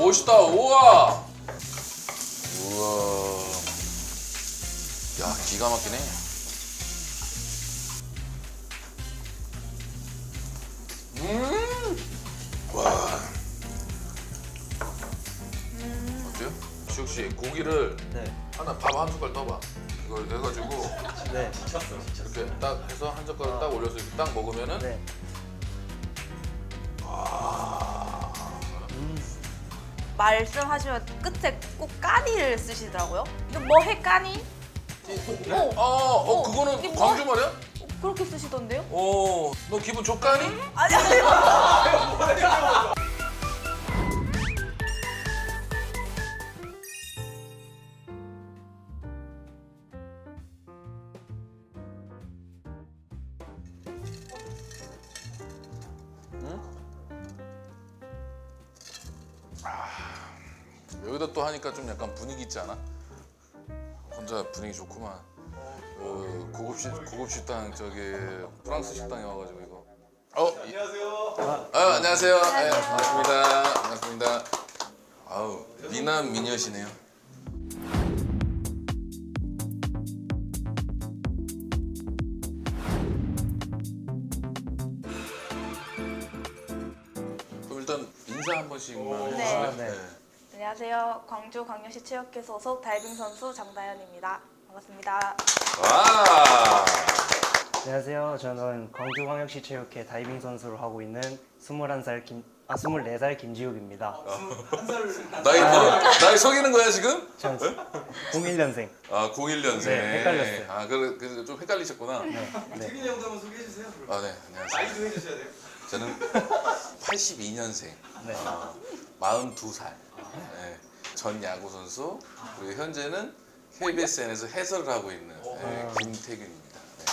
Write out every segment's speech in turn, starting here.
멋있다. 우와. 우와. 야, 기가 막히네. 와. 어때요? 지혁 씨, 고기를 네. 하나 밥 한 숟갈 떠봐. 이걸 해가지고 네. 이렇게 딱 해서 한 젓가락 딱 올려서 이렇게 딱 먹으면은 네. 말씀하시면 끝에 꼭 까니를 쓰시더라고요. 이거 뭐해 까니? 그거는 이게 뭐? 광주 말이야? 그렇게 쓰시던데요? 너 기분 좋까니? 아니 아니요. 여기다 또 하니까 좀 약간 분위기 있지 않아? 혼자 분위기 좋구만. 고급 식당 저기 프랑스 식당에 와가지고 이거. 안녕하세요. 안녕하세요. 네, 반갑습니다. 반갑습니다. 아우 미남 미녀시네요. 그럼 일단 인사 한 번씩만 해주실래요? 네. 안녕하세요. 광주광역시 체육회 소속 다이빙 선수 장다현입니다. 반갑습니다. 와. 안녕하세요. 저는 광주광역시 체육회 다이빙 선수를 하고 있는 24살 김지욱입니다. 나이 속이는 거야 지금? 전 01년생. 아 01년생. 네, 헷갈렸어요. 아 그래서 좀 헷갈리셨구나. 네. 태균이 형도 한번 소개해 주세요. 아 네, 안녕하세요. 나이도 해주셔야 돼요. 저는 82년생, 네. 42살. 네, 전 야구 선수. 그리고 현재는 KBSN에서 해설을 하고 있는 김태균입니다. 네.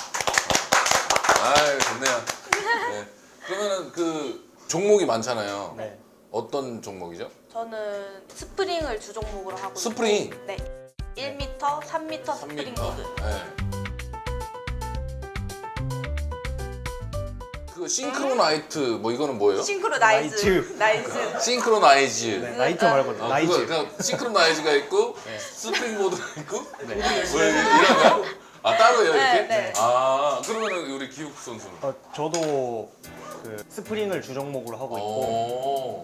아 좋네요. 네. 그러면은 그 종목이 많잖아요. 네. 어떤 종목이죠? 저는 스프링을 주 종목으로 하고 스프링? 있고, 네. 1m, 3m 스프링 모드. 네. 그 싱크로나이트 뭐 이거는 뭐예요? 싱크로나이즈. 나이즈. 싱크로나이즈. 네. 나이트 말고 나이즈. 그거 싱크로나이즈가 있고 스프링 모드가 있고 뭐 이런 거? 아 따로요 이렇게? 네, 네. 아 그러면은 우리 기욱 선수는? 저도 그 스프링을 주 종목으로 하고 있고 오.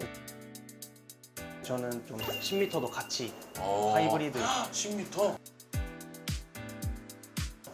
저는 좀 10m도 같이 오. 하이브리드. 10m?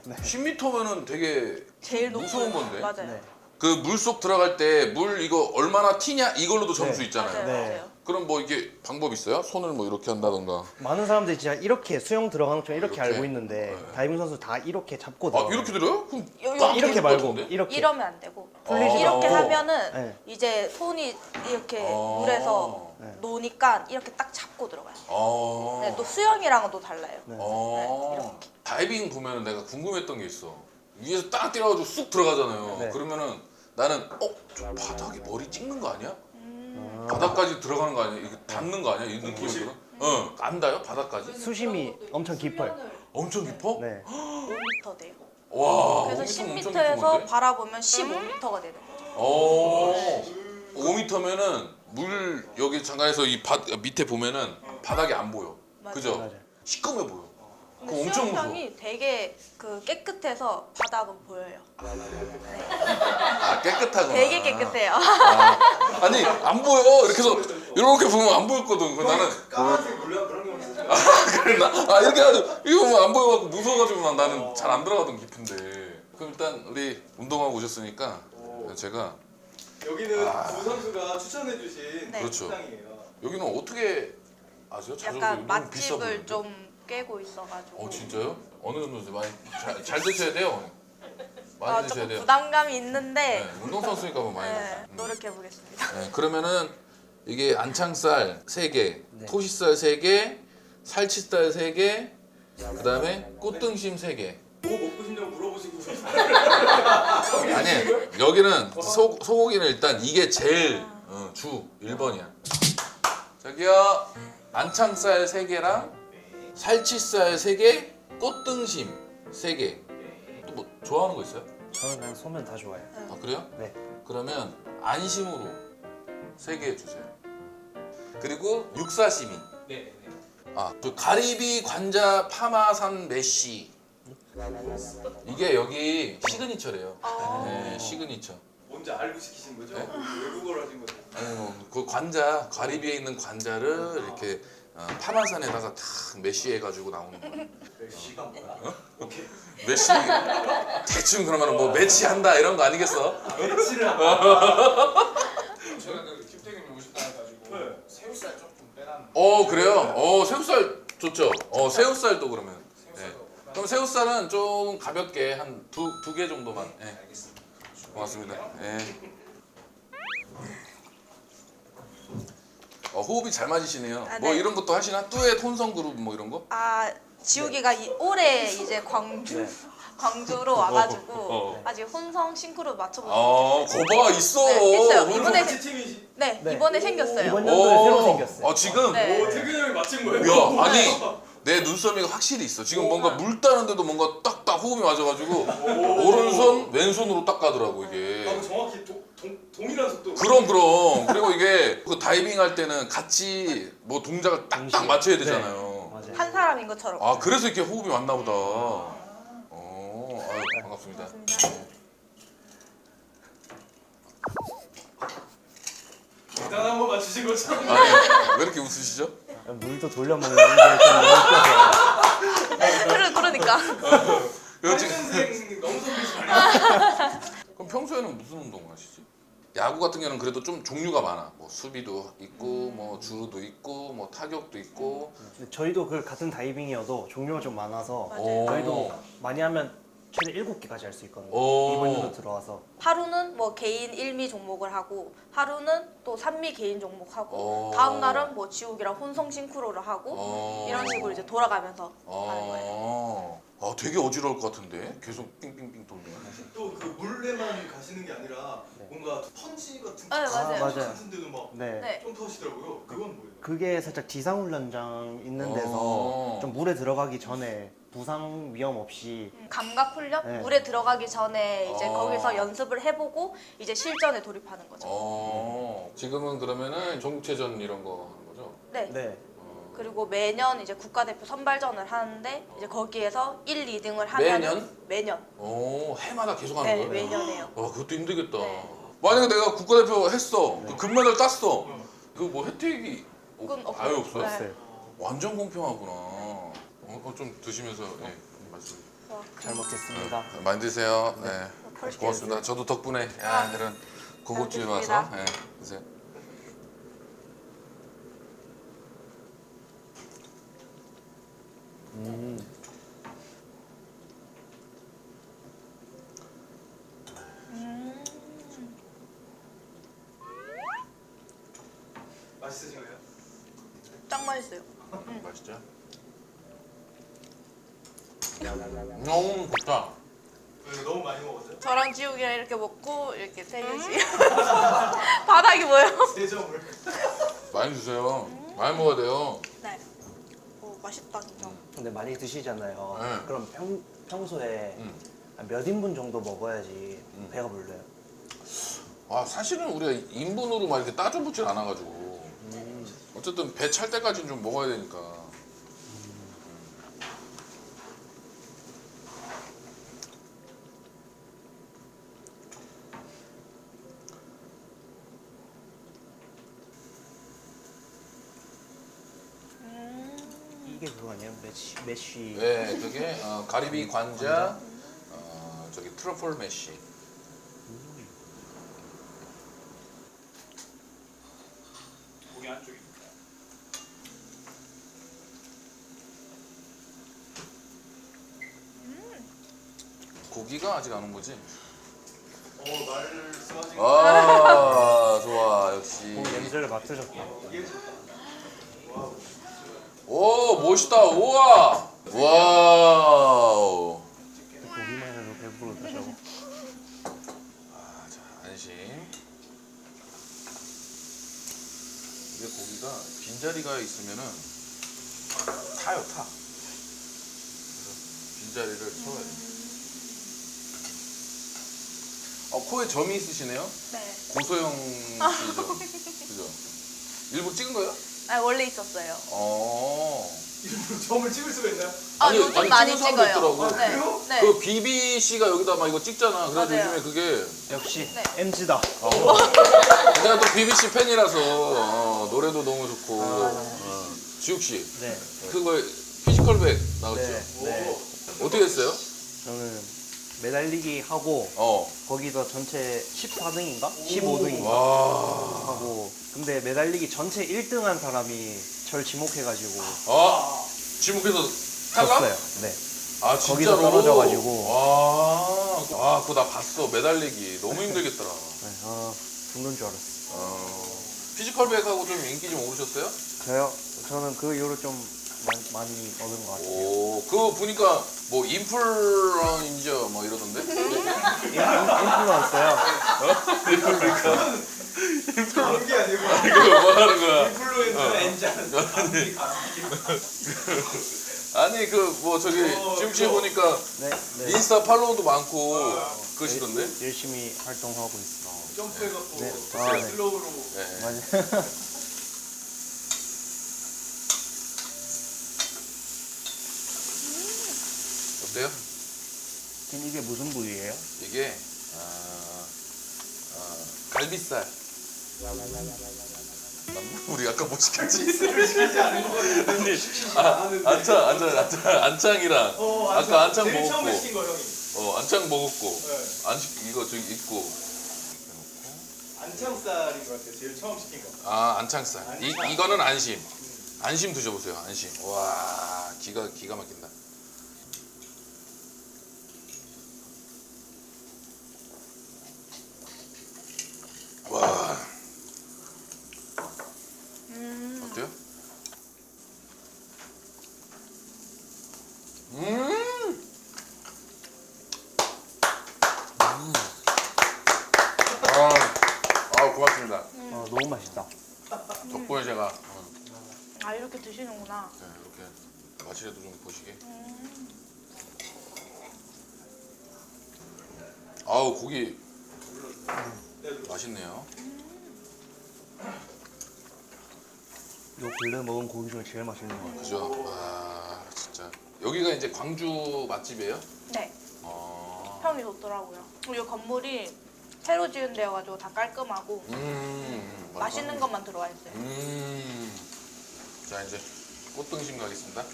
네. 10m면은 되게 제일 높은 무서운 건데? 맞아요. 네. 그 물속 들어갈 때 물 이거 얼마나 튀냐 이걸로도 점수 네. 있잖아요. 맞아요. 네. 맞아요. 그럼 뭐 이게 방법 있어요? 손을 뭐 이렇게 한다던가. 많은 사람들이 진짜 이렇게 수영 들어가는 것처럼 이렇게 이렇게? 알고 있는데 네. 다이빙 선수 다 이렇게 잡고 아 들어가요. 이렇게 들어요? 그럼 여기 딱 이렇게 들어갈 말고 것 같은데? 이렇게. 이러면 안 되고 풀리지도 이렇게 않고. 하면은 네. 이제 손이 이렇게 어. 물에서 네. 노니까 이렇게 딱 잡고 들어가요. 어. 네, 또 수영이랑은 또 달라요. 네. 어. 네, 이렇게. 다이빙 보면은 내가 궁금했던 게 있어. 위에서 딱 뛰어가지고 쑥 들어가잖아요. 네. 그러면은 나는 저 바닥에 머리 찍는 거 아니야? 바닥까지 들어가는 거 아니야? 이거 닿는 거 아니야? 이 느낌이 들어? 안 닿아요? 바닥까지? 수심이 엄청 깊어요. 엄청 깊어? 네. 5m 돼요. 와. 그래서 5m 엄청 10m에서 깊은데? 바라보면 15m가 되는 거죠. 오. 5m면은 물 여기 장관에서 이 밑에 보면은 바닥이 안 보여. 맞아요. 그죠? 맞아요. 시꺼매 보여. 근데 그거 엄청 무서워. 수영장이 되게 그 깨끗해서 바닥은 보여요. 아 깨끗하구나. 되게 깨끗해요. 아니 안 보여. 이렇게 해서 이렇게 보면 안 보였거든. 그래서 나는 까만색 물량 그런 게 없으세요? 그랬나? 이렇게 해가지고 이거 보면 안 보여갖고 무서워가지고 나는 잘 안 들어가던 깊은데. 그럼 일단 우리 운동하고 오셨으니까 제가 여기는 두 선수가 추천해주신 네. 그렇죠. 식당이에요. 여기는 어떻게 아세요? 약간 너무 비싸 맛집을 보이는데? 좀 깨고 있어가지고. 진짜요? 어느 정도 많이 잘 드셔야 돼요. 많이 드셔야 조금 돼요. 부담감이 있는데 네, 운동선수니까 뭐 많이. 네, 노력해 보겠습니다. 네, 그러면은 이게 안창살 3개, 네. 토시살 3개, 살치살 3개, 그다음에 꽃등심 3개. 뭐 먹고 싶냐고 물어보시고 아니 여기는 소고기는 일단 이게 제일 주 1번이야. 저기요 안창살 3개랑 살치살 3개, 꽃등심 3개. 또 뭐 좋아하는 거 있어요? 저는 그냥 소면 다 좋아해요. 아 그래요? 네. 그러면 안심으로 3개 주세요. 그리고 육사시미. 네. 아, 저 가리비 관자 파마산 메쉬. 이게 여기 시그니처래요. 네, 시그니처. 뭔지 알고 시키신 거죠? 네? 외국어로 하신 거죠? 아니, 그 관자, 가리비에 있는 관자를 이렇게 파마산에다가 탁 메쉬해가지고 나오는 거예요. 시가 뭐야? 오케이. 메쉬 대충 그러면 뭐 매치한다 이런 거 아니겠어? 매치를 한 제가 그 김태균 오셨다 해가지고 네. 새우살 조금 빼놨는데 그래요? 새우살 좋죠? 새우살도 그러면. 네. 그럼 새우살은 좀 가볍게 한 두 개 정도만. 네. 알겠습니다. 고맙습니다. 네. 호흡이 잘 맞으시네요. 아, 뭐 네. 이런 것도 하시나? 뚜엣 혼성 그룹 뭐 이런 거? 아 지우개가 올해 이제 광주로 와가지고 아직 혼성 싱크로 맞춰보지 못했어요. 거봐 있어. 네, 있어요. 이번에 같이 팀이시. 네, 네. 이번에 생겼어요. 이번 연도에 새로 생겼어요. 지금? 네. 오, 태균 형이 맞힌 거예요? 야, 아니 내 눈썰미가 확실히 있어. 지금 뭔가 물 따는데도 뭔가 딱딱 호흡이 맞아가지고 오른손 왼손으로 딱 가더라고 이게. 방금 정확히 동일한 속도. 그럼 그리고 이게 그 다이빙 할 때는 같이 뭐 동작을 딱딱 동시에. 맞춰야 네. 되잖아요. 맞아요. 한 사람인 것처럼. 아 그래서 이렇게 호흡이 맞나 보다. 아유, 반갑습니다. 대단한 거 맞추신 것처럼. 아니 왜 이렇게 웃으시죠? 물도 돌려 먹는 게 좀 그러니까. 그리고 지금 8년생 너무 선배지 말이야. 그럼 평소에는 무슨 운동을 하시지? 야구 같은 경우는 그래도 좀 종류가 많아. 뭐 수비도 있고, 뭐 주루도 있고, 뭐 타격도 있고. 근데 저희도 그 같은 다이빙이어도 종류가 좀 많아서 맞아요. 저희도 많이 하면 최대 7개까지 할 수 있거든요. 오. 이번 연도 들어와서. 하루는 뭐 개인 1미 종목을 하고 하루는 또 3미 개인 종목 하고 오. 다음 날은 뭐 지우개랑 혼성 싱크로를 하고 이런 식으로 이제 돌아가면서 하는 거예요. 되게 어지러울 것 같은데 계속 삥삥삥 돌면. 또 그 물에만 가시는 게 아니라 뭔가 펀치 같은 네, 맞아요. 맞아요. 같은 데도 막 네. 네. 점프하시더라고요. 그건 뭐예요? 그게 살짝 지상훈련장 있는 데서 어. 좀 물에 들어가기 전에 부상 위험 없이 감각 훈련? 네. 물에 들어가기 전에 이제 어. 거기서 연습을 해보고 이제 실전에 돌입하는 거죠. 지금은 그러면은 전국체전 이런 거 하는 거죠? 네. 네. 그리고 매년 이제 국가대표 선발전을 하는데 이제 거기에서 1, 2등을 하면 매년? 매년. 해마다 계속 하는 네, 거예요? 매년 해요. 와 그것도 힘들겠다. 네. 만약에 내가 국가대표 했어, 그 금메달 땄어, 그 뭐 혜택이 그건 없어요. 아예 없어요? 네. 네. 완전 공평하구나. 좀 드시면서 말씀. 잘 먹겠습니다. 많이 드세요. 네. 펄시게 고맙습니다. 저도 덕분에 이런 고급집에 잘 와서 먹겠습니다. 드세요. 맛있으신가요? 짱 맛있어요. 맛있죠? 너무 좋다. 네, 너무 많이 먹었어요? 저랑 지우개랑 이렇게 먹고 이렇게 셋이 바닥이 뭐예요? 대점을. 많이 주세요. 많이 먹어야 돼요. 네. 오 맛있다 진짜. 근데 많이 드시잖아요. 네. 그럼 평소에 음. 몇 인분 정도 먹어야지 배가 불러요? 사실은 우리가 인분으로 막 이렇게 따져 붙질 않아가지고 어쨌든 배 찰 때까지는 좀 먹어야 되니까. 이게 그거 아니에요? 메쉬. 네, 그게 가리비 관자, 저기 트러플 메쉬. 고기 안쪽입니다. 고기가 아직 안 온 거지? 말씀하신 좋아 역시. 냄새를 맡으셨구나. 오 멋있다. 우와. 와우. 고기만 해도 배부르다 저거. 자 안심. 이게 고기가 빈자리가 있으면은 타요 타. 그래서 빈자리를 채워야 돼. 코에 점이 있으시네요? 네. 고소영 씨죠? 그죠? 일부 찍은 거예요? 아 원래 있었어요. 일부러 점을 찍을 수가 있나요? 아 요즘 많이 찍는 사람도 찍어요. 있더라고. 네. 그래요? 네. 그 비비 씨가 여기다 막 이거 찍잖아. 그래서 맞아요. 요즘에 그게 역시 네. MZ다. 내가 또 비비 씨 팬이라서 노래도 너무 좋고 지욱 씨 네. 그거 피지컬백 나왔죠. 네. 네. 어떻게 했어요? 저는 매달리기 하고 거기서 전체 14등인가? 15등인가? 와. 하고 근데 매달리기 전체 1등한 사람이 절 지목해가지고 지목해서 탈락? 졌어요. 네. 아 거기서 진짜로? 떨어져가지고. 와 그거 나 봤어. 매달리기 너무 힘들겠더라. 네. 죽는 줄 알았어. 피지컬백하고 좀 인기 좀 오르셨어요? 저요? 저는 그 이후로 좀 많이 얻은 것 같아요. 오, 그거 보니까 뭐 인플루언저 뭐 이러던데? 인플루언서요? 그런 게 아니고 이거 뭐 하는 거야? 인플루엔서 엔자는 아니 그 뭐 저기 지금 씨 보니까 네. 네. 인스타 팔로우도 많고 그러시던데? 열심히 활동하고 있어요. 점프해갖고 네. 네. 슬로우로 네. 맞아요. 어때요? 지금 이게 무슨 부위예요? 이게 갈비살. 맞나? 우리 아까 뭐 시켰지? 시키지 않은 거 같은데 안창이랑 아까 안창 제일 처음에 먹었고 시킨 거 형이 안창 먹었고 네. 이거 저기 있고 안창살인 것 같아요 제일 처음 시킨 거 안창살 이거는 안심 드셔보세요. 안심. 와 기가 막힌다. 와 어때요? 고맙습니다. 너무 맛있다. 덕분에 제가 아 이렇게 드시는구나. 네, 이렇게 맛이라도 좀 보시게. 아우 고기 맛있네요. 요 근래 먹은 고기 중에 제일 맛있는 것 같아요. 그죠? 와 진짜 여기가 이제 광주 맛집이에요? 네. 어. 평이 좋더라고요. 그리고 건물이 새로 지은 데여가지고 다 깔끔하고 맞아. 맛있는 것만 들어와 있어요. 자 이제 꽃등심 가겠습니다.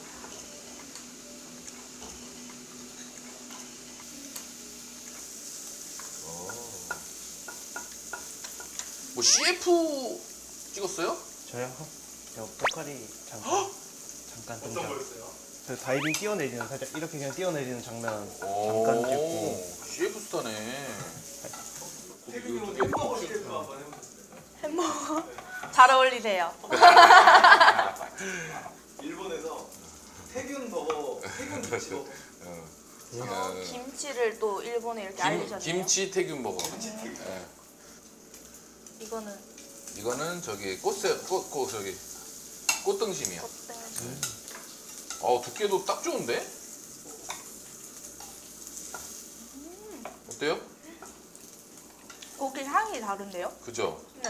뭐 CF 찍었어요? 저요? 저 포카리 잠깐 어떤 등장. 거였어요? 저 다이빙 뛰어내리는 살짝 이렇게 그냥 뛰어내리는 장면 오, 잠깐 찍고. CF 스타네. 태균으로 햄버거 시켜서 한번 해보셨어요? 햄버거 잘 어울리세요. 일본에서 태균 버거, 태균 김치버거 김치를 또 일본에 이렇게 알리셨네요. 김치 태균 버거. 네. 이거는 저기 저기 꽃등심이야. 두께도 딱 좋은데? 어때요? 고기 향이 다른데요? 그죠? 네.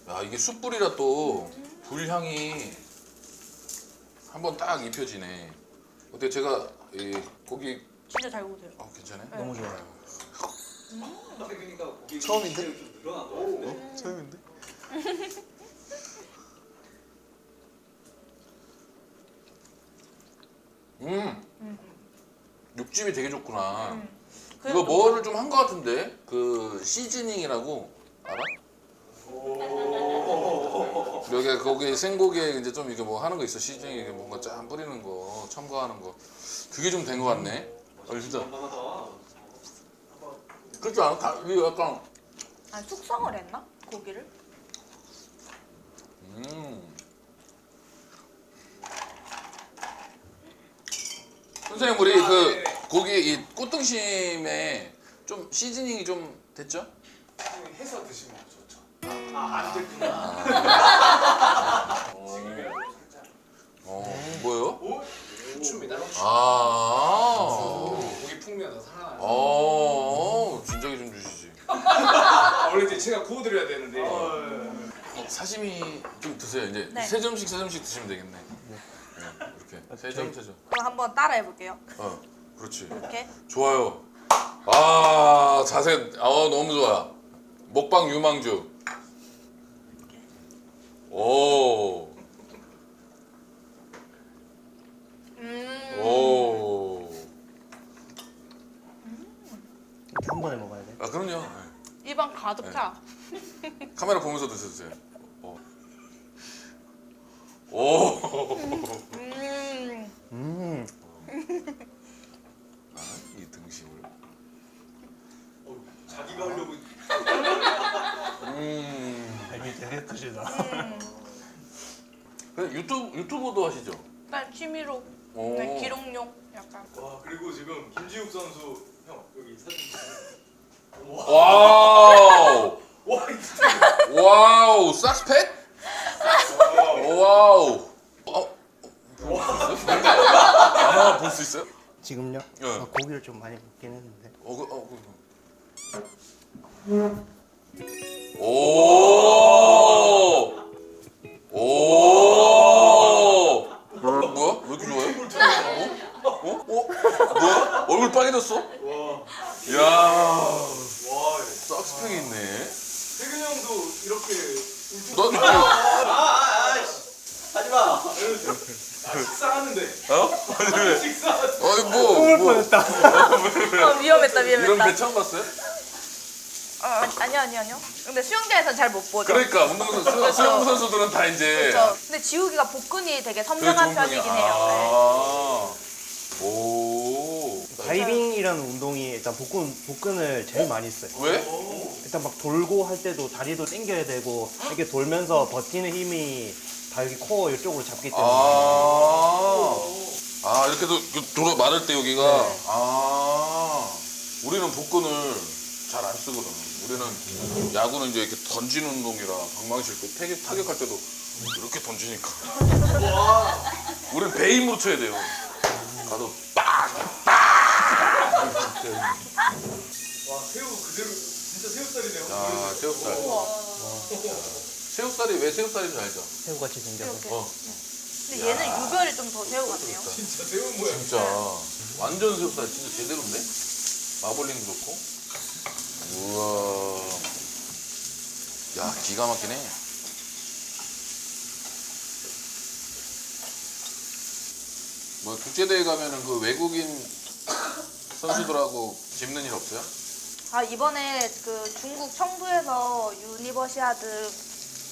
야 이게 숯불이라 또 불향이 한번 딱 입혀지네. 어때 제가 이 고기 진짜 잘 구우세요. 괜찮아요? 너무 좋아요. 태균이가 고기 처음인데? 좀 늘어난 거 같은데? 처음인데? 육즙이 되게 좋구나. 이거 뭐를 좀 한 거 같은데? 그 시즈닝이라고 알아? 여기 거기 생고기에 이제 좀 이게 뭐 하는 거 있어. 시즈닝 이게 뭔가 짠 뿌리는 거 첨가하는 거 그게 좀 된 거 같네. 진짜 그렇지 않아? 이거 약간 아 숙성을 했나? 고기를? 선생님 우리 그 고기 이 꽃등심에 좀 시즈닝이 좀 됐죠? 해서 드시면 좋죠. 안 됐구나 뭐요? 후추입니다. 고기 풍미가 더 살아나요. 진작에 좀 주시지. 원래 이제 제가 구워드려야 되는데 사시미 좀 드세요. 이제 네. 세 점씩 드시면 되겠네. 네, 이렇게 세 점. 그럼 한번 따라해 볼게요. 그렇지. 이렇게. 좋아요. 아 자세 너무 좋아. 먹방 유망주. 오. 오. 이렇게 한 번에 먹어야 돼. 아 그럼요. 입안 가득 차. 카메라 보면서 드셔주세요. 오. 이 등심을. 자기가 하려고 이 되게 크시다. 유튜브도 하시죠? 난 취미로 오. 네, 기록용 약간. 와 그리고 지금 김지욱 선수 형 여기 사진 와우. 와 와우. 싹스팩? 와우. 볼 수 있어요? 지금요? 네. 고기를 좀 많이 먹긴 했는데. 오. 오. 뭐야? 왜 이렇게 좋아해? 뭐야? 얼굴 빨개졌어? 야. 와 싹스팩이 있네. 태균 형도 이렇게 넌 하지마 식사하는데 식사 뭐 위험했다. 이런 배 처음 봤어요? 아니요. 근데 수영장에서는 잘 못 보죠. 그러니까 운동선수 수영 선수들은 다 이제 그렇죠. 근데 지우기가 복근이 되게 선명한 편이긴 해요. 오. 다이빙이라는 운동이 일단 복근을 제일 많이 써요. 왜? 일단 막 돌고 할 때도 다리도 당겨야 되고 이렇게 돌면서 버티는 힘이 다 여기 코어 이쪽으로 잡기 때문에 이렇게도 돌아 맞을 때 여기가 우리는 복근을 잘 안 쓰거든. 우리는 야구는 이제 이렇게 던지는 운동이라 방망이 칠 때 타격할 때도 이렇게 던지니까. 우리는 배 힘으로 쳐야 돼요. 가도 와 새우 그대로 진짜 새우살이네요. 야, 새우살. 새우살이 왜 새우살인 줄 알죠? 새우같이 생겨서. 이렇게. 근데 얘는 유별이 좀 더 새우 같네요. 진짜 새우 모양. 진짜 완전 새우살 진짜 제대로인데? 마블링도 좋고. 우와. 야, 기가 막히네. 뭐 국제대회 가면은 그 외국인 선수들하고 짚는 일 없어요? 이번에 그 중국 청두에서 유니버시아드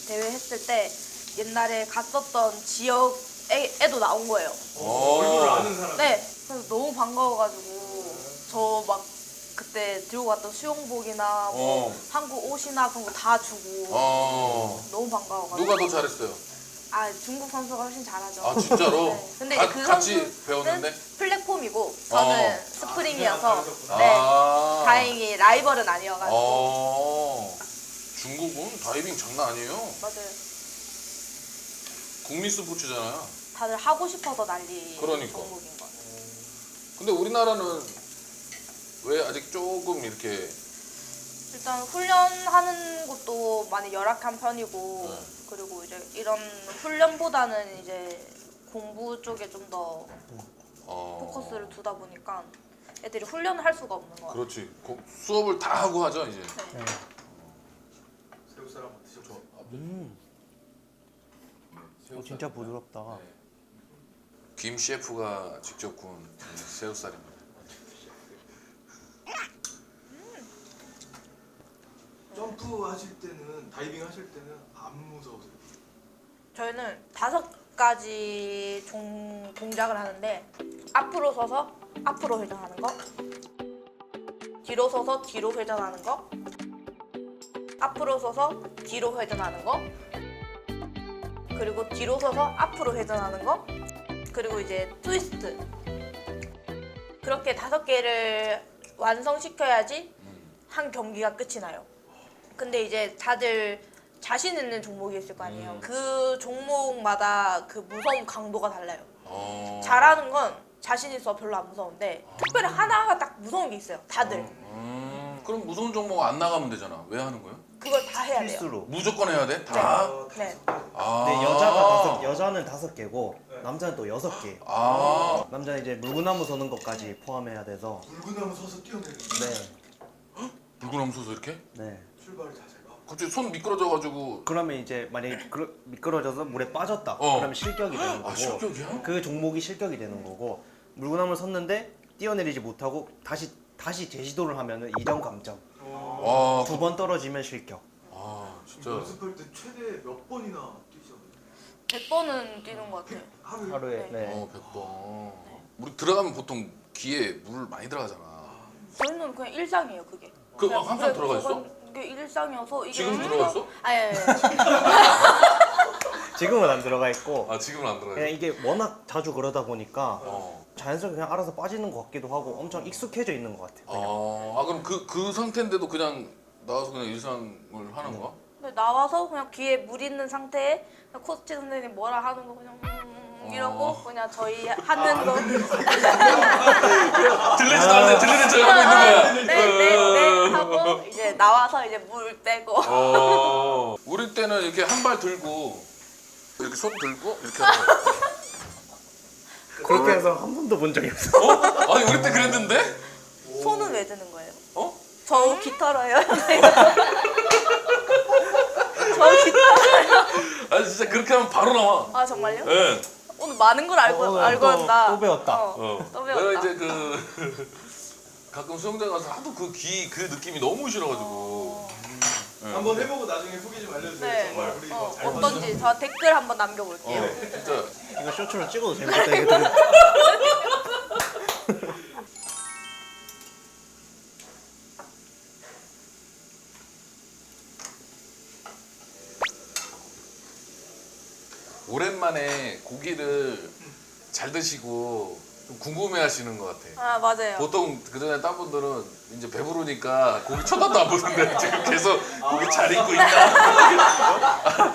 대회 했을 때 옛날에 갔었던 지역에도 나온 거예요. 얼굴을 아는 사람. 네. 그래서 너무 반가워가지고 저 막 그때 들고 갔던 수영복이나 뭐 한국 옷이나 그런 거 다 주고 너무 반가워가지고. 누가 더 잘했어요? 중국 선수가 훨씬 잘하죠. 아 진짜로? 네. 근데 그 같이 선수는 배웠는데? 플랫폼이고 저는 스프링이어서 아. 다행히 라이벌은 아니어가지고. 중국은 다이빙 장난 아니에요. 맞아요. 국민 스포츠잖아요. 다들 하고 싶어서 난리 그러니까. 종목인 것 같아요. 근데 우리나라는 왜 아직 조금 이렇게 일단 훈련하는 것도 많이 열악한 편이고 네. 그리고 이제 이런 훈련보다는 이제 공부 쪽에 좀 더 포커스를 두다 보니까 애들이 훈련을 할 수가 없는 것 같아요. 그렇지. 수업을 다 하고 하죠 이제. 네. 새우살 한번 드셔보세요. 진짜 부드럽다. 김 셰프가 직접 구운 새우살입니다. 점프 하실 때는 다이빙 하실 때는 안 무서우세요? 저희는 5가지 동작을 하는데 앞으로 서서 앞으로 회전하는 거, 뒤로 서서 뒤로 회전하는 거, 앞으로 서서 뒤로 회전하는 거, 그리고 뒤로 서서 앞으로 회전하는 거, 그리고 이제 트위스트. 그렇게 5개를 완성시켜야지 한 경기가 끝이 나요. 근데 이제 다들 자신 있는 종목이 있을 거 아니에요. 그 종목마다 그 무서움 강도가 달라요. 잘하는 건 자신 있어 별로 안 무서운데 특별히 하나가 딱 무서운 게 있어요. 다들. 그럼 무서운 종목 안 나가면 되잖아. 왜 하는 거야? 그걸 다 해야 돼요. 필수로. 무조건 해야 돼? 다? 네. 아. 네, 여자는 5개고 남자는 또 6개. 아. 남자는 이제 물구나무 서는 것까지 포함해야 돼서. 물구나무 서서 뛰어내리는 네. 물구나무 서서 이렇게? 네. 출발을 자세가. 갑자기 손 미끄러져가지고. 그러면 이제 만약에 미끄러져서 물에 빠졌다. 그러면 실격이 되는 거고. 아, 실격이야? 그 종목이 실격이 되는 거고. 물구나무를 섰는데 뛰어내리지 못하고 다시 재시도를 하면은 2점 감점. 와. 2번 떨어지면 실격. 아, 진짜. 연습할 때 최대 몇 번이나 뛰셨나요? 100번은 뛰는 것 같아요. 하루에? 하루에. 네. 100번. 우리 들어가면 보통 귀에 물 많이 들어가잖아. 저희는 그냥 일상이에요, 그게. 그거 그냥 항상 물에 들어가 있어? 들어간 게 일상이어서 이게 지금 들어가 있어? 아니. 지금은 안 들어가 있고. 아, 지금은 안 들어가 그냥 있어. 이게 워낙 자주 그러다 보니까 어. 자연스럽게 그냥 알아서 빠지는 것 같기도 하고 엄청 익숙해져 있는 것 같아요. 그냥. 아, 그럼 그 상태인데도 그냥 나와서 그냥 일상을 하는 거야? 근데 나와서 그냥 귀에 물 있는 상태에 그냥 코치 선생님 뭐라 하는 거 그냥 이러고 그냥 저희 하는 거 들리지도 않는데 들리는 척 하고 있는 거야. 네 하고 이제 나와서 이제 물 떼고 우리 때는 이렇게 한 발 들고 이렇게 손 들고 이렇게 하는 거야. 그렇게 해서 한 번도 본 적이 없어. 어? 아니 우리 때 그랬는데? 손은 왜 드는 거예요? 어? 저 기타로요. 저 기타로요. 아니 진짜 그렇게 하면 바로 나와. 아 정말요? 예. 오늘 많은 걸 알고 오늘 왔다. 또 배웠다. 또 배웠다. 내가 이제 가끔 수영장 가서 하도 그 느낌이 너무 싫어가지고. 한번 해보고 나중에 후기 좀 알려주세요. 네. 정말 우리 이거 잘 어떤지 저 댓글 한번 남겨볼게요. 진짜. 이거 쇼츠로 찍어도 재밌겠다. 이거 들으면. 오랜만에 고기를 잘 드시고 좀 궁금해하시는 것 같아. 아 맞아요. 보통 그 전에 딴 분들은 이제 배부르니까 고기 쳐다도 안 보는데 지금 계속 고기 잘 익고 있나?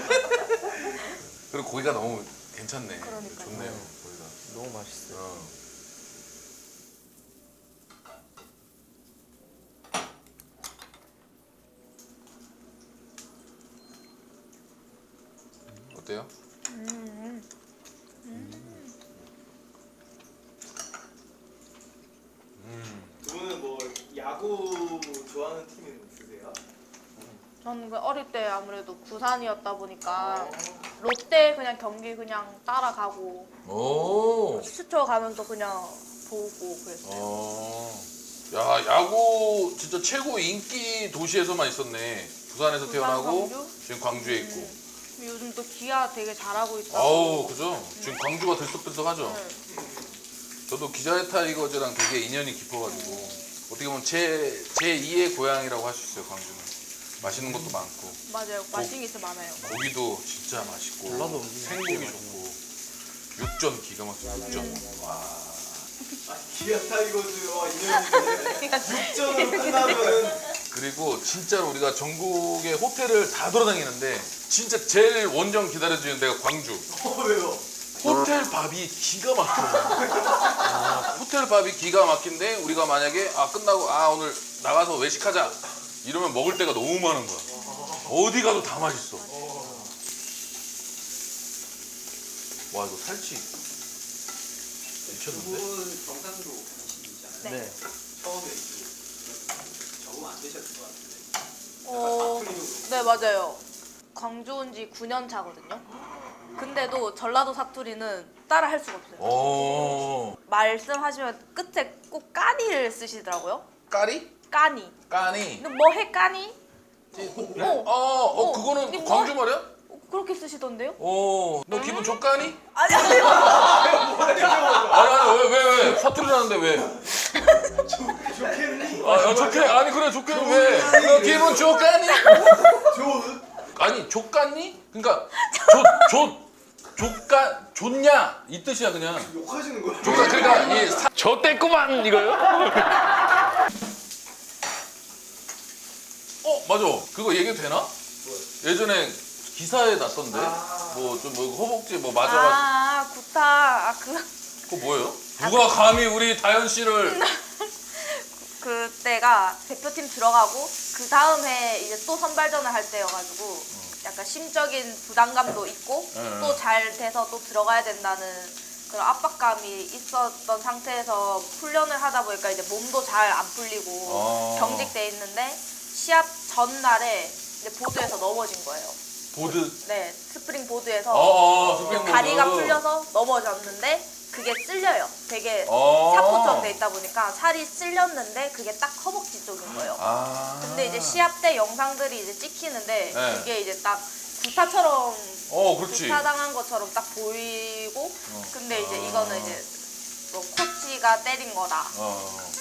그리고 고기가 너무 괜찮네. 그러니까요. 좋네요. 고기가. 너무 맛있어요. 어때요? 두 분은 뭐 야구 좋아하는 팀이 있으세요? 저는 그 어릴 때 아무래도 부산이었다 보니까 롯데 그냥 경기 그냥 따라가고 오. 스쳐가면서 그냥 보고 그랬어요. 야 야구 진짜 최고 인기 도시에서만 있었네. 부산에서 태어나고 광주? 지금 광주에 있고. 요즘 또 기아 되게 잘하고 있다고. 아우 그죠? 지금 광주가 들썩들썩하죠. 네. 저도 기자의 타이거즈랑 되게 인연이 깊어가지고 어떻게 보면 제 2의 고향이라고 할 수 있어요. 광주는 맛있는 것도 많고 맞아요. 맛있는 게 진짜 많아요. 고기도 진짜 맛있고 전라도 생고기 좋고 육전 기가 막히고 육전. 기아 타이거즈와 인연이 있는데 6전으로 끝나면은 그리고 진짜로 우리가 전국의 호텔을 다 돌아다니는데 진짜 제일 원정 기다려주는 데가 광주. 왜요? 호텔 밥이 기가 막혀. 호텔 밥이 기가 막힌데 우리가 만약에 끝나고 오늘 나가서 외식하자 이러면 먹을 데가 너무 많은 거야. 어디 가도 다 맛있어. 와 이거 살치 미쳤는데? 분 경상도 분이시잖아요. 네. 처음에 적응 안 되셨을 것 같은데. 네 맞아요. 광주 온 지 9년 차거든요. 근데도 전라도 사투리는 따라 할 수가 없어요. 오. 말씀하시면 끝에 꼭 까니를 쓰시더라고요. 까리? 까니. 까니? 너 뭐 해 까니? 그거는 이게 광주 말이야? 그렇게 쓰시던데요? 너 기분 좋까니? 아니 아니 왜 사투리 나는데 왜? 좋겠니? 좋게 아니 그래 좋게 왜? 너 기분 좋까니? 좋은? 아니 좋까니? 그러니까 좋냐 이 뜻이야 그냥. 욕하시는 거예요? 그러니까 이 좆대꾸만 이거요? 맞아 그거 얘기 되나? 예전에 기사에 났던데 뭐 좀 뭐 허벅지 뭐 맞아가지고 구타. 그거 뭐예요? 누가 감히 우리 다현 씨를 그때가 대표팀 들어가고 그 다음 해 이제 또 선발전을 할 때여가지고 약간 심적인 부담감도 있고 또 잘 돼서 또 들어가야 된다는 그런 압박감이 있었던 상태에서 훈련을 하다 보니까 이제 몸도 잘 안 풀리고 경직돼 있는데 시합 전날에 이제 보드에서 넘어진 거예요. 보드. 네, 스프링 보드에서 스프링 보드. 다리가 풀려서 넘어졌는데 그게 쓸려요. 되게 사포처럼 돼 있다 보니까 살이 쓸렸는데 그게 딱 허벅지 쪽인 거예요. 근데 이제 시합 때 영상들이 이제 찍히는데 네. 그게 이제 딱 구타처럼 그렇지. 구타당한 것처럼 딱 보이고 근데 이제 이거는 이제 뭐 코치가 때린 거다.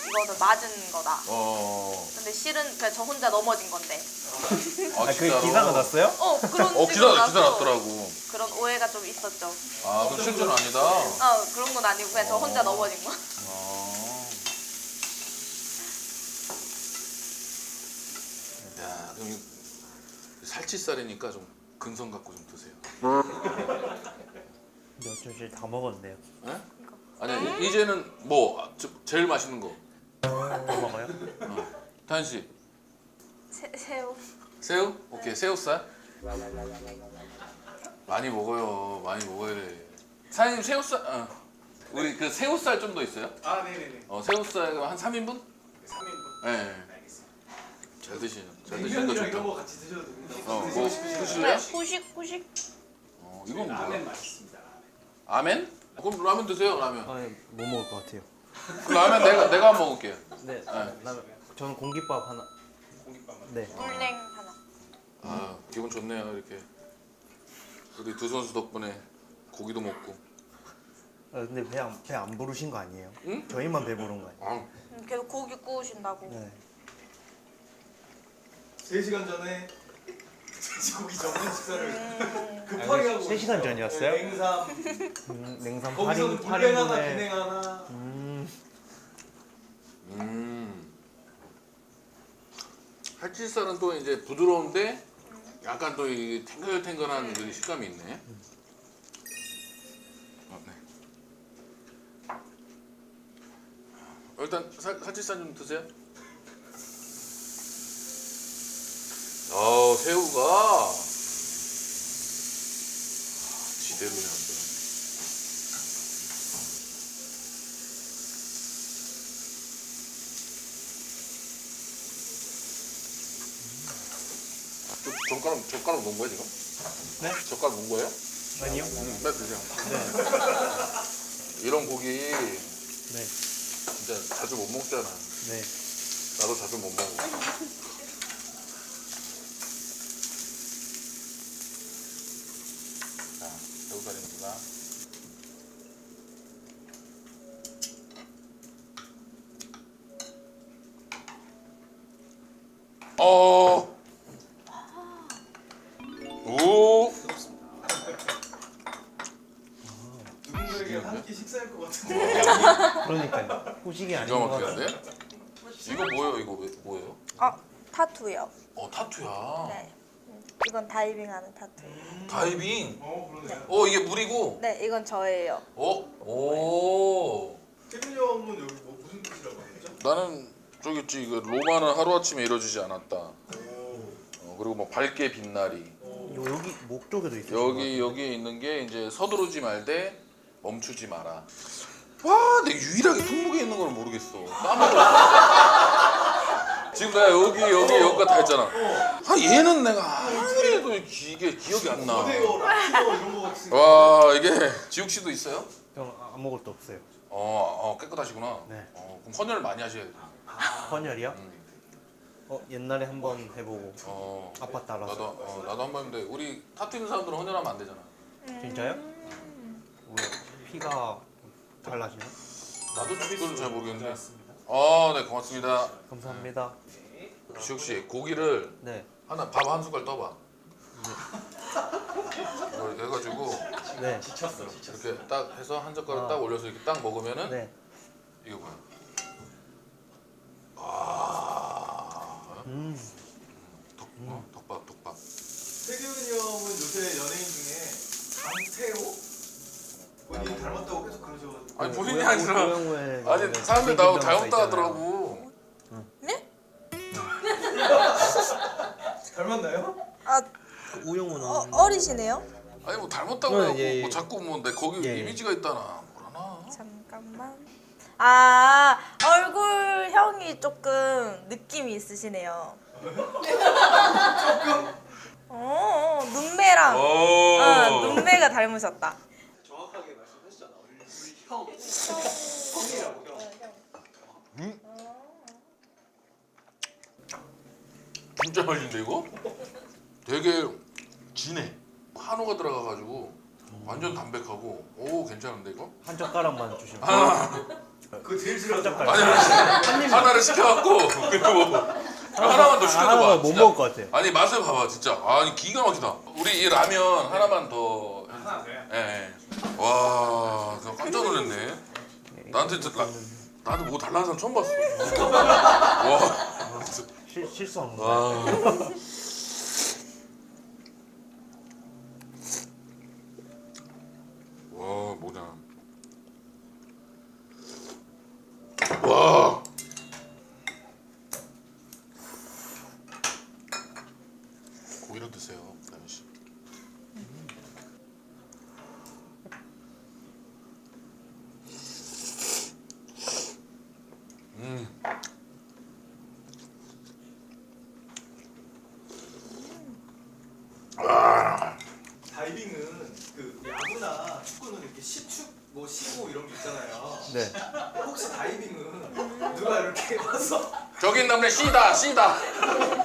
이거는 맞은 거다. 근데 실은 그냥 저 혼자 넘어진 건데. 그 기사가 났어요? 그런 기사 식으로 나서 났더라고. 그런 오해가 좀 있었죠. 그럼 실제는 아니다. 그런 건 아니고 그냥 저 혼자 넘어진 거. 야, 그럼 이 살치살이니까 좀 근성 갖고 좀 드세요. 근데 어쩌지 다 먹었네요. 예? 아니 이제는 뭐 제일 맛있는 거. 뭐 먹어요? 다현 씨, 새우. 새우? 오케이, 새우살. 많이 먹어요. 많이 먹어야 돼. 사장님 새우살. 우리 그 새우살 좀 더 있어요? 아 네네네. 새우살 한 3인분? 3인분. 네. 알겠습니다. 잘 드시는. 잘 드시는 거 냉면이랑 이런 좋다. 거 같이 드셔도 됩니다. 뭐 드시고 드실래요? 후식. 이건 뭐야? 라면 맛있습니다. 라멘? 그럼 라면 드세요. 라면. 아니 뭐 먹을 것 같아요? 그 라면 내가 한번 먹을게요. 네. 라면. 저는 공깃밥 하나. 공깃밥만. 네. 물냉 하나. 기분 좋네요. 이렇게 우리 두 선수 덕분에 고기도 먹고. 근데 배 안 부르신 거 아니에요? 응? 저희만 배 부른 거 아니에요? 계속 고기 구우신다고. 네. 3시간 전에 돼지고기 전문 식사를 급하게 하고 3시간 전이었어요? 네, 냉삼 냉삼 거기서는 8인, 물냉 하나 8인분에 비냉 하나 살치살은 또 이제 부드러운데 약간 또 이 탱글탱글한 그 식감이 있네. 네. 일단 살치살 좀 드세요. 새우가 지대로네 완전. 젓가락 놓은 거야 지금? 네? 젓가락 놓은 거예요? 아니요? 네, 드세요. 네. 이런 고기 네. 진짜 자주 못 먹잖아. 네. 나도 자주 못 먹어. 자, 새우살입니다. 오. 누군가에게 한 끼 식사일 것 같은데. 그러니까요. 후식이 아닌 기가 것 같아요. 막히는데? 이거 뭐예요? 이거 뭐예요? 타투요. 타투야. 네. 이건 다이빙하는 타투. 다이빙. 그러네. 이게 물이고. 네, 이건 저예요. 오. 태균이 형은 여기 뭐 무슨 뜻이라고 하셨죠? 나는 저기 있지. 이거 로마는 하루아침에 이루어지지 않았다. 그리고 뭐 밝게 빛나리. 여기 목 쪽에도 있어요. 여기 있는 게 이제 서두르지 말되 멈추지 마라. 와, 내가 유일하게 손목에 있는 걸 모르겠어. 까먹었어. 지금 내가 여기가 다 했잖아. 얘는 내가 아무리 해도 이게 기억이 안 나. 어데요, 락키어 이런 거 같이. 와, 이게 지욱 씨도 있어요? 형 아무것도 없어요. 깨끗하시구나. 네. 그럼 헌혈 많이 하셔야 돼. 헌혈이요? 옛날에 한번 해보고 아파 따라서. 나도 한 번 했는데 우리 타투 있는 사람들은 헌혈하면 안 되잖아. 진짜요? 왜 피가 달라지나? 나도 그건 잘 모르겠는데. 네, 고맙습니다. 감사합니다. 지욱 씨, 고기를 네. 밥 한 숟갈 떠봐. 이걸 해가지고 네. 이렇게 딱 해서 한 젓가락 딱 올려서 이렇게 딱 먹으면은 네. 이거 뭐야? 덕밥. 태균이 형은 요새 연예인 중에 강태호? 본인이 닮았다고 계속 그러셔가지고. 아니 본인이 고양우에 아니라 네, 아니 사람들 나하고 닮았다 하더라고. 닮았나요? 아 우영우는 어리시네요. 아니 뭐 닮았다고 해갖고 예, 예. 뭐 자꾸 뭐 내 거기 예. 이미지가 있다나 뭐라나. 잠깐만. 아 얼굴형이 조금 느낌이 있으시네요. 눈매랑 눈매가 닮으셨다. 정확하게 말씀하셨잖아. 우리 형. 형이라고 형. 진짜 맛있는데 이거? 되게 진해. 한우가 들어가가지고 완전 담백하고 오 괜찮은데 이거? 한 젓가락만 주시면. 그거 제일 싫어하죠. 아니 하나를 시켜갖고 그리고 하나만 더 시켜줘봐. 하나만 못 진짜. 먹을 것 같아. 아니 맛을 봐봐 진짜. 아니 기가 막히다. 우리 이 라면 하나만 더. 하나 더요? 예. 와, 나 깜짝 놀랐네. 나한테 진짜 나도 뭐 달라는 사람 처음 봤어. 와, 진짜. 실수한 거. 와. 와, 뭐냐. 와. 고기를 드세요, 나연 씨. 다이빙은 그 야구나 축구는 이렇게 시축 뭐 시구 이런 게 있잖아요. 네. 혹시 다이빙은 누가 이렇게 와서 저기 있는 남자 씨다. 씨다.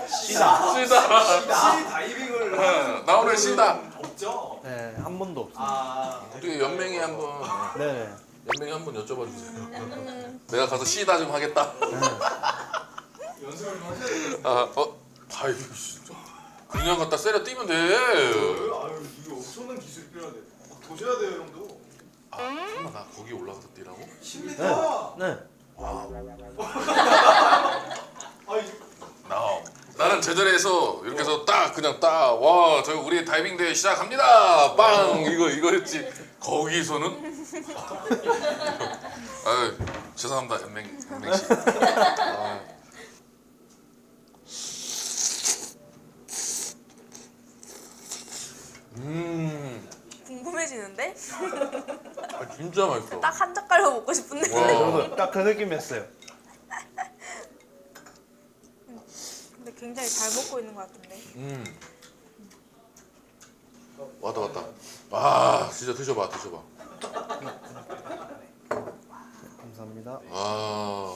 시 다이빙을 응, 나 오늘 쉬다. 없죠? 네, 한 번도 없어요. 아 어떻게 연맹이 한번 네. 연맹이 한번 여쭤봐 주세요. 내가 가서 쉬다 좀 하겠다. 연습을 좀 하셔야 돼요. 다이빙 진짜. 그냥 갖다 세려 뛰면 돼. 아유 이게 엄청난 기술이 필요한데 막 도셔야 돼요 형도. 설마 나 거기 올라가서 뛰라고? 10m. 네. 아이 나는 제자리에서 이렇게 해서 딱 그냥 딱 와 저 우리 다이빙 대회 시작합니다. 빵 이거 했지. 거기서는 아유 죄송합니다 연맹 씨. 궁금해지는데? 진짜 맛있어. 딱 한 젓갈로 먹고 싶은데. 와. 저도 딱 그 느낌이었어요. 근데 굉장히 잘 먹고 있는 것 같은데. 왔다. 아 진짜 드셔봐. 감사합니다. 아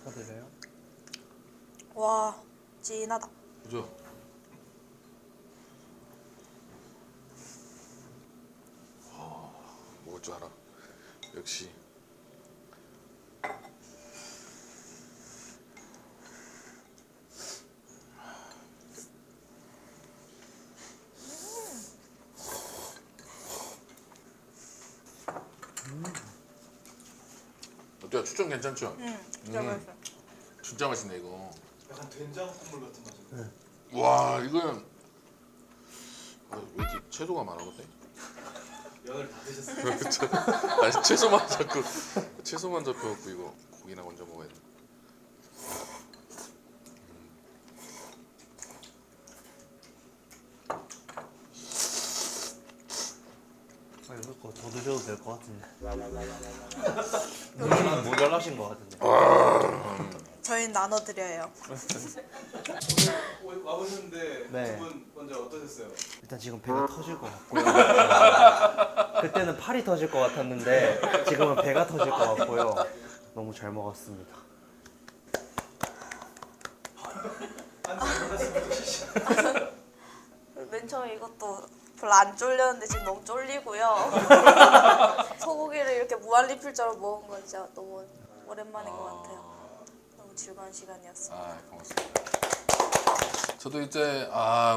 축하드려요. 와 진하다. 그죠? 먹을 줄 알아. 역시. 어때요? 추천 괜찮죠? 진짜 맛있어. 진짜 맛있네 이거. 약간 된장 국물 같은 맛이네. 와 이건 왜 이렇게 채소가 많아 근데? 연을 다 드셨어요. 아니 채소만 잡혀갖고 이거 고기나 먼저 먹어야 돼. 이거 더 드셔도 될 것 같은데. 너무 모자라신 것 같은데. 저희는 나눠드려요. 와보셨는데 네. 두 분 먼저 어떠셨어요? 일단 지금 배가 터질 것 같고요. 그때는 팔이 터질 것 같았는데 지금은 배가 터질 것 같고요. 너무 잘 먹었습니다. 맨 처음에 이것도 별로 안 쫄렸는데 지금 너무 쫄리고요. 소고기를 이렇게 무한리필처럼 먹은 건 진짜 너무 오랜만인 것 같아요. 너무 즐거운 시간이었어요. 아 고맙습니다. 저도 이제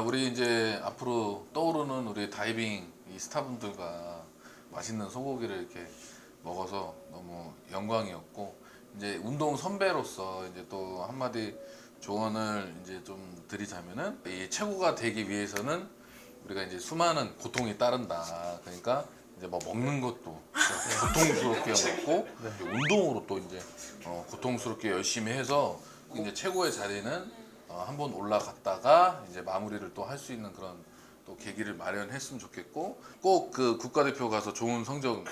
우리 이제 앞으로 떠오르는 우리 다이빙 이 스타분들과 맛있는 소고기를 이렇게 먹어서 너무 영광이었고 이제 운동 선배로서 이제 또 한마디 조언을 이제 좀 드리자면은 이 최고가 되기 위해서는 우리가 이제 수많은 고통이 따른다. 그러니까 이제 뭐 먹는 것도 고통스럽게 먹고 운동으로 또 이제 고통스럽게 열심히 해서 이제 최고의 자리는 한번 올라갔다가 이제 마무리를 또 할 수 있는 그런 또 계기를 마련했으면 좋겠고 꼭 그 국가대표 가서 좋은 성적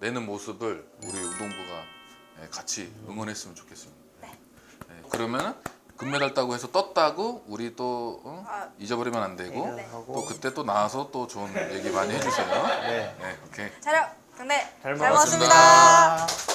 내는 모습을 우리 운동부가 같이 응원했으면 좋겠습니다. 네, 그러면 금메달 따고 해서 떴다고 우리 또 잊어버리면 안 되고 하고. 또 그때 또 나와서 또 좋은 얘기 많이 해주세요. 네. 네, 오케이. 촬영 경례 잘 잘 먹었습니다. 먹었습니다.